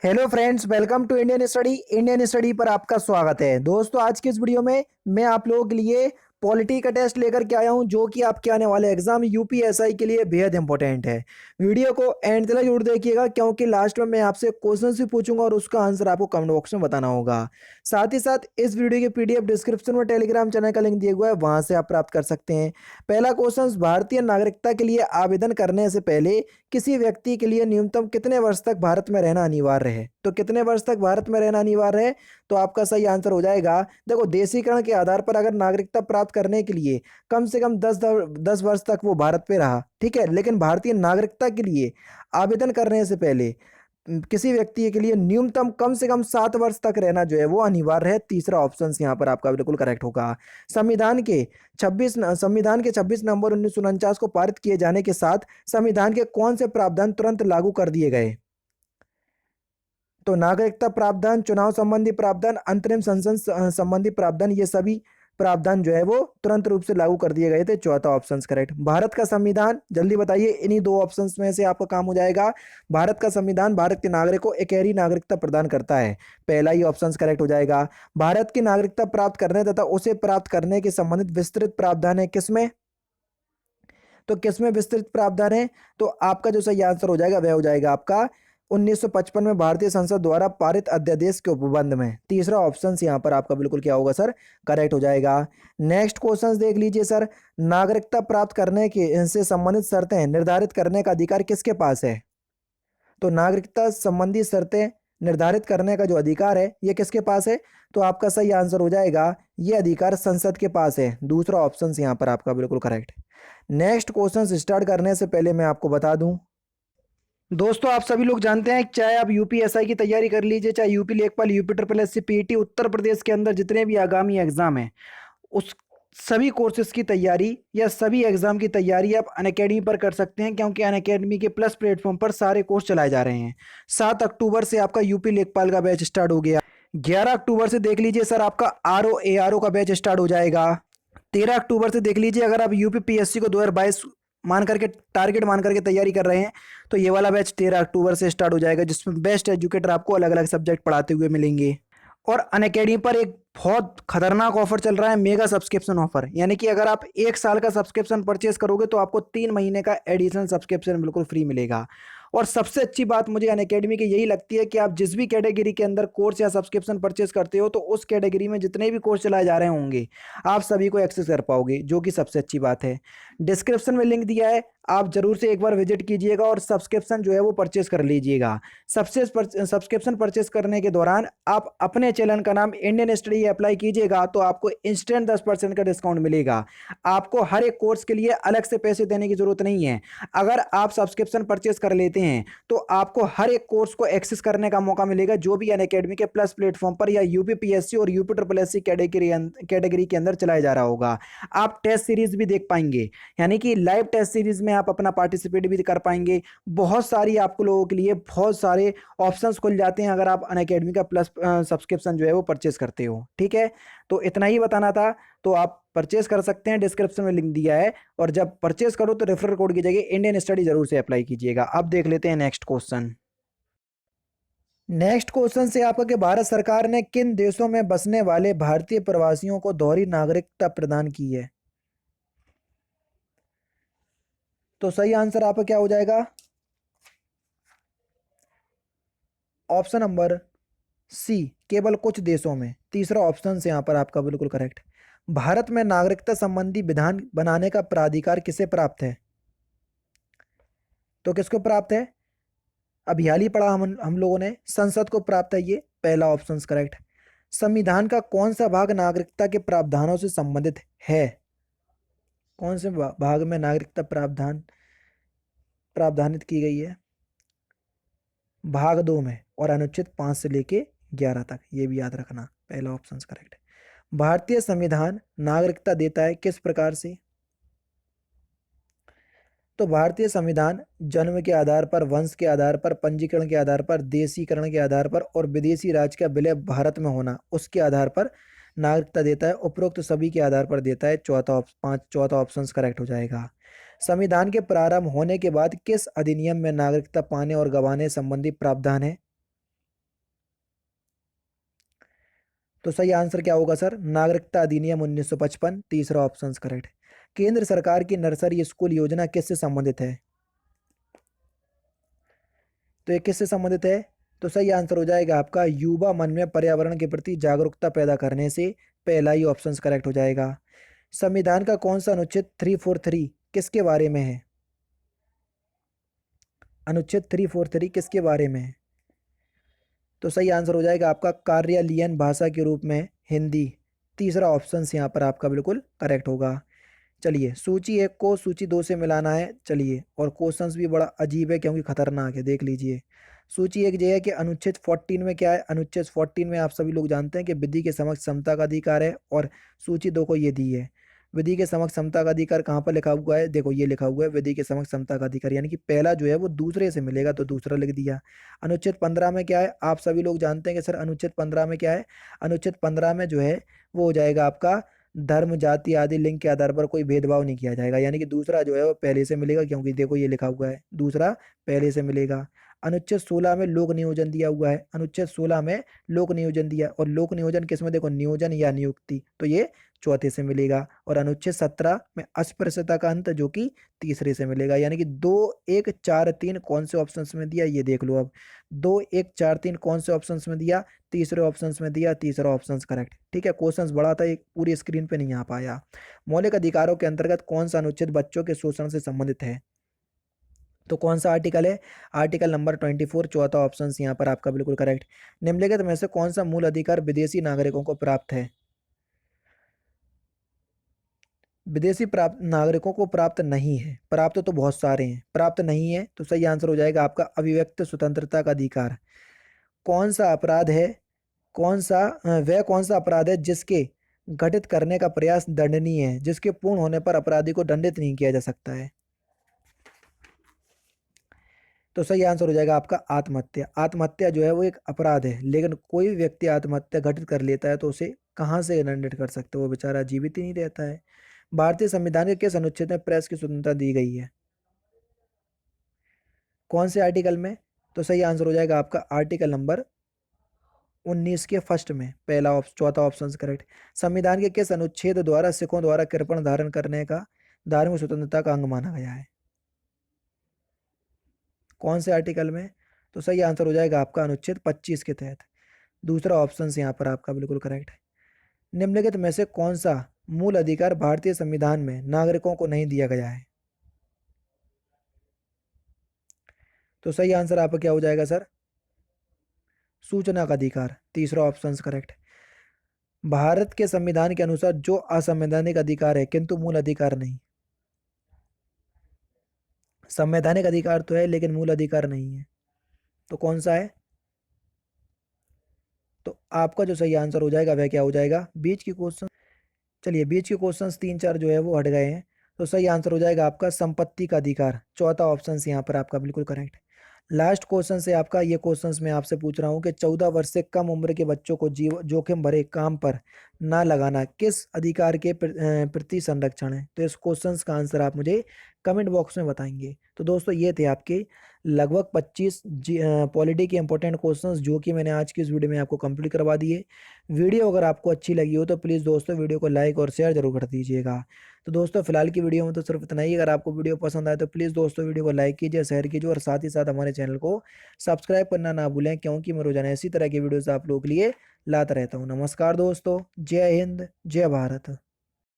Hello friends, welcome to Indian study पर आपका स्वागत है। दोस्तों, आज की इस वीडियो में मैं आप लोगों के लिए पॉलिटी का टेस्ट लेकर के आया हूं, जो कि आपके आने वाले एग्जाम यूपीएसआई के लिए बेहद इंपॉर्टेंट है। वीडियो को एंड तक जरूर देखिएगा, क्योंकि लास्ट में मैं आपसे क्वेश्चन भी पूछूंगा और उसका आंसर आपको कमेंट बॉक्स में बताना होगा। साथ ही साथ इस वीडियो की पीडीएफ डिस्क्रिप्शन में टेलीग्राम चैनल का लिंक दिया हुआ है, वहां से आप प्राप्त कर सकते हैं। पहला क्वेश्चन, भारतीय नागरिकता के लिए आवेदन करने से पहले किसी व्यक्ति के लिए न्यूनतम कितने वर्ष तक भारत में रहना अनिवार्य है? तो कितने वर्ष तक भारत में रहना अनिवार्य है? तो आपका सही आंसर हो जाएगा, देखो, देशीकरण के आधार पर अगर नागरिकता प्राप्त करने के लिए कम से कम 10 वर्ष तक वो भारत पे रहा, ठीक है। लेकिन भारतीय नागरिकता के लिए आवेदन करने से पहले किसी व्यक्ति के लिए न्यूनतम कम से कम 7 वर्ष तक रहना जो है वो अनिवार्य है। तीसरा ऑप्शन यहाँ पर आपका बिल्कुल करेक्ट होगा। संविधान के 26 नवंबर 1949 को पारित किए जाने के साथ संविधान के कौन से प्रावधान तुरंत लागू कर दिए गए? तो नागरिकता प्रावधान, चुनाव संबंधी प्रावधान, अंतरिम संसद संबंधी प्रावधान, ये सभी प्रावधान जो है वो तुरंत रूप से लागू कर दिए गए थे। चौथा ऑप्शन करेक्ट। भारत का संविधान, जल्दी बताइए, इन्हीं दो ऑप्शंस में से आपका काम हो जाएगा। भारत का संविधान भारत के नागरिक को इकहरी नागरिकता प्रदान करता है। पहला ही ऑप्शन करेक्ट हो जाएगा। भारत की नागरिकता प्राप्त करने तथा उसे प्राप्त करने के संबंधित विस्तृत प्रावधान है किसमें? तो किसमें विस्तृत प्रावधान है? तो आपका जो सही आंसर हो जाएगा वह हो जाएगा आपका 1955 में भारतीय संसद द्वारा पारित अध्यादेश के उपबंध में। तीसरा ऑप्शन यहाँ पर आपका बिल्कुल क्या होगा सर? करेक्ट हो जाएगा। नेक्स्ट क्वेश्चन देख लीजिए सर। नागरिकता प्राप्त करने के से संबंधित शर्तें निर्धारित करने का अधिकार किसके पास है? तो नागरिकता संबंधी शर्तें निर्धारित करने का जो अधिकार है ये किसके पास है? तो आपका सही आंसर हो जाएगा, ये अधिकार संसद के पास है। दूसरा ऑप्शन यहाँ पर आपका बिल्कुल करेक्ट। नेक्स्ट क्वेश्चन स्टार्ट करने से पहले मैं आपको बता दूं, दोस्तों, आप सभी लोग जानते हैं, चाहे आप यूपीएसआई की तैयारी कर लीजिए, चाहे यूपी लेखपाल, UP triple SC, PT, Uttar Pradesh के अंदर जितने भी आगामी एग्जाम हैं, उस सभी कोर्सेज की तैयारी या सभी एग्जाम की तैयारी आप अनअकैडमी पर कर सकते हैं, क्योंकि अनअकैडमी के प्लस प्लेटफॉर्म पर सारे कोर्स चलाए जा रहे हैं। 7 अक्टूबर से आपका यूपी लेखपाल का बैच स्टार्ट हो गया। 11 अक्टूबर से देख लीजिए सर, आपका आरओ का बैच स्टार्ट हो जाएगा। 13 अक्टूबर से देख लीजिए, अगर आप यूपी पीएससी को 2022 मान करके टारगेट मान करके तैयारी कर रहे हैं, तो ये वाला बैच 13 अक्टूबर से स्टार्ट हो जाएगा, जिसमें बेस्ट एजुकेटर आपको अलग अलग सब्जेक्ट पढ़ाते हुए मिलेंगे। और अनअकैडमी पर एक बहुत खतरनाक ऑफर चल रहा है, मेगा सब्सक्रिप्शन ऑफर, यानी कि अगर आप 1 साल का सब्सक्रिप्शन परचेस करोगे तो आपको 3 महीने का एडिशनल सब्सक्रिप्शन बिल्कुल फ्री मिलेगा। और सबसे अच्छी बात मुझे अनअकैडमी की यही लगती है कि आप जिस भी कैटेगरी के अंदर कोर्स या सब्सक्रिप्शन परचेस करते हो, तो उस कैटेगरी में जितने भी कोर्स चलाए जा रहे होंगे आप सभी को एक्सेस कर पाओगे, जो कि सबसे अच्छी बात है। डिस्क्रिप्शन में लिंक दिया है, आप जरूर से एक बार विजिट कीजिएगा और सब्सक्रिप्शन जो है वो परचेस कर लीजिएगा। सब्सक्रिप्शन परचेस करने के दौरान आप अपने चैनल का नाम इंडियन स्टडी अप्लाई कीजिएगा, तो आपको इंस्टेंट 10% का डिस्काउंट मिलेगा। आपको हर एक कोर्स के लिए अलग से पैसे देने की जरूरत नहीं है। अगर आप सब्सक्रिप्शन परचेस कर लेते हैं तो आपको हर एक कोर्स को एक्सेस करने का मौका मिलेगा, जो भी अनअकैडमी के प्लस प्लेटफॉर्म पर या यूपीपीएससी और यूपी ट्रिपल एससी कैटेगरी के अंदर चलाया जा रहा होगा। आप टेस्ट सीरीज भी देख पाएंगे, यानी कि लाइव टेस्ट सीरीज में आप अपना पार्टिसिपेट भी कर पाएंगे। बहुत सारी आपको लोगों के लिए बहुत सारे ऑप्शंस खुल जाते हैं अगर आप अनअकैडमी का प्लस सब्सक्रिप्शन जो है वो परचेस करते हो, ठीक है। तो इतना ही बताना था। तो आप परचेस कर सकते हैं, डिस्क्रिप्शन में लिंक दिया है। और जब परचेस करो तो रेफरल कोड की जगह इंडियन स्टडी जरूर से अप्लाई कीजिएगा। अब देख लेते हैं नेक्स्ट क्वेश्चन। नेक्स्ट क्वेश्चन से आपका कि भारत सरकार ने किन देशों में बसने वाले भारतीय प्रवासियों को दोहरी नागरिकता प्रदान की है? तो सही आंसर आपका क्या हो जाएगा? ऑप्शन नंबर सी, केवल कुछ देशों में। तीसरा ऑप्शन से यहाँ पर आपका बिल्कुल करेक्ट। भारत में नागरिकता संबंधी विधान बनाने का प्राधिकार किसे प्राप्त है? तो किसको प्राप्त है? अभी हाल ही पढ़ा हम लोगों ने, संसद को प्राप्त है, ये पहला ऑप्शन करेक्ट। संविधान का कौन सा भाग नागरिकता के प्रावधानों से संबंधित है? कौन से भाग में नागरिकता प्रावधानित की गई है? भाग 2 में, और अनुच्छेद 5 से लेके 11 तक, ये भी याद रखना। पहला ऑप्शन करेक्ट है। भारतीय संविधान नागरिकता देता है किस प्रकार से? तो भारतीय संविधान जन्म के आधार पर, वंश के आधार पर, पंजीकरण के आधार पर, देशीकरण के आधार पर और विदेशी राज्य का विलय भारत में होना, उसके आधार पर नागरिकता देता है। उपरोक्त सभी के आधार पर देता है। चौथा ऑप्शन करेक्ट हो जाएगा। संविधान के प्रारंभ होने के बाद किस अधिनियम में नागरिकता पाने और गंवाने संबंधी प्रावधान है? तो सही आंसर क्या होगा सर? नागरिकता अधिनियम 1955, तीसरा ऑप्शन करेक्ट। केंद्र सरकार की नर्सरी स्कूल योजना किससे संबंधित है? तो ये किससे संबंधित है? तो सही आंसर हो जाएगा आपका युवा मन में पर्यावरण के प्रति जागरूकता पैदा करने से, पहला ही ऑप्शन करेक्ट हो जाएगा। संविधान का कौन सा अनुच्छेद 343 किसके बारे में है? अनुच्छेद 343 किसके बारे में है? तो सही आंसर हो जाएगा आपका कार्यालयीन भाषा के रूप में हिंदी, तीसरा ऑप्शन यहाँ पर आपका बिल्कुल करेक्ट होगा। चलिए, सूची एक को सूची दो से मिलाना है। चलिए, और क्वेश्चंस भी बड़ा अजीब है क्योंकि खतरनाक है, देख लीजिए। सूची एक ये है कि अनुच्छेद 14 में क्या है? अनुच्छेद 14 में आप सभी लोग जानते हैं कि विधि के समक्ष समता का अधिकार है, और सूची दो को ये दी है। विधि के समक्ष समता का अधिकार कहाँ पर लिखा हुआ है? देखो, ये लिखा हुआ है विधि के समक्ष समता का अधिकार, यानी कि पहला जो है वो दूसरे से मिलेगा, तो दूसरा लिख दिया। अनुच्छेद 15 में क्या है? आप सभी लोग जानते हैं कि सर अनुच्छेद 15 में क्या है? अनुच्छेद 15 में जो है वो हो जाएगा आपका धर्म, जाति आदि लिंग के आधार पर कोई भेदभाव नहीं किया जाएगा, यानी कि दूसरा जो है वो पहले से मिलेगा, क्योंकि देखो ये लिखा हुआ है दूसरा पहले से मिलेगा। अनुच्छेद 16 में लोक नियोजन दिया हुआ है, अनुच्छेद 16 में लोक नियोजन दिया, और लोक नियोजन किसमें? देखो, नियोजन या नियुक्ति, तो ये चौथे से मिलेगा। और अनुच्छेद 17 में अस्पृश्यता का अंत, जो कि तीसरे से मिलेगा, यानी कि 2 1 4 3 कौन से ऑप्शन में दिया ये देख लो। अब 2 1 4 3 कौन से ऑप्शन में दिया? तीसरे ऑप्शन में दिया, तीसरा ऑप्शन करेक्ट। ठीक है, क्वेश्चंस बड़ा था, एक पूरी स्क्रीन पे नहीं आ पाया। मौलिक अधिकारों के अंतर्गत कौन सा अनुच्छेद बच्चों के शोषण से संबंधित है? तो कौन सा आर्टिकल है? आर्टिकल नंबर 24, चौथा ऑप्शन यहाँ पर आपका बिल्कुल करेक्ट। निम्नलिखित में से कौन सा मूल अधिकार विदेशी नागरिकों को प्राप्त है? विदेशी प्राप्त नागरिकों को प्राप्त नहीं है। प्राप्त तो बहुत सारे हैं, प्राप्त नहीं है, तो सही आंसर हो जाएगा आपका अभिव्यक्ति स्वतंत्रता का अधिकार। कौन सा अपराध है? वह कौन सा अपराध है जिसके घटित करने का प्रयास दंडनीय है, जिसके पूर्ण होने पर अपराधी को दंडित नहीं किया जा सकता है? तो सही आंसर हो जाएगा आपका आत्महत्या। आत्महत्या जो है वो एक अपराध है, लेकिन कोई भी व्यक्ति आत्महत्या घटित कर लेता है तो उसे कहाँ से दंडित कर सकते हो? वो बेचारा जीवित ही नहीं रहता है। भारतीय संविधान के किस अनुच्छेद में प्रेस की स्वतंत्रता दी गई है? कौन से आर्टिकल में? तो सही आंसर हो जाएगा आपका आर्टिकल नंबर 19 के फर्स्ट में, पहला चौथा ऑप्शन करेक्ट। संविधान के किस अनुच्छेद द्वारा सिखों द्वारा कृपण धारण करने का धार्मिक स्वतंत्रता का अंग माना गया है? कौन से आर्टिकल में? तो सही आंसर हो जाएगा आपका अनुच्छेद 25 के तहत, दूसरा ऑप्शन यहाँ पर आपका बिल्कुल करेक्ट है। निम्नलिखित में से कौन सा मूल अधिकार भारतीय संविधान में नागरिकों को नहीं दिया गया है? तो सही आंसर आपका क्या हो जाएगा सर? सूचना का अधिकार, तीसरा ऑप्शन करेक्ट। भारत के संविधान के अनुसार जो असंवैधानिक अधिकार है किंतु मूल अधिकार नहीं। संवैधानिक अधिकार तो है लेकिन मूल अधिकार नहीं है, तो कौन सा है? तो आपका जो सही आंसर हो जाएगा वह क्या हो जाएगा? बीच की क्वेश्चन। चलिए, बीच के क्वेश्चंस तीन चार जो है वो हट गए हैं, तो सही आंसर हो जाएगा आपका संपत्ति का अधिकार, चौथा ऑप्शन यहाँ पर आपका बिल्कुल करेक्ट। लास्ट क्वेश्चन से आपका ये क्वेश्चंस मैं आपसे पूछ रहा हूँ कि 14 वर्ष से कम उम्र के बच्चों को जीव जोखिम भरे काम पर ना लगाना किस अधिकार के प्रति संरक्षण है? तो इस क्वेश्चंस का आंसर आप मुझे कमेंट बॉक्स में बताएंगे। तो दोस्तों, ये थे आपके लगभग 25 पॉलिटी के इंपॉर्टेंट क्वेश्चंस जो कि मैंने आज की इस वीडियो में आपको कंप्लीट करवा दिए। वीडियो अगर आपको अच्छी लगी हो तो प्लीज़ दोस्तों वीडियो को लाइक और शेयर जरूर कर दीजिएगा। तो दोस्तों, फिलहाल की वीडियो में तो सिर्फ इतना ही। अगर आपको वीडियो पसंद आए तो प्लीज़ दोस्तों वीडियो को लाइक कीजिए, शेयर कीजिए, और साथ ही साथ हमारे चैनल को सब्सक्राइब करना ना भूलें, क्योंकि मैं रोजाना इसी तरह की वीडियोस आप लोगों के लिए लाता रहता हूँ। नमस्कार दोस्तों, जय हिंद, जय भारत।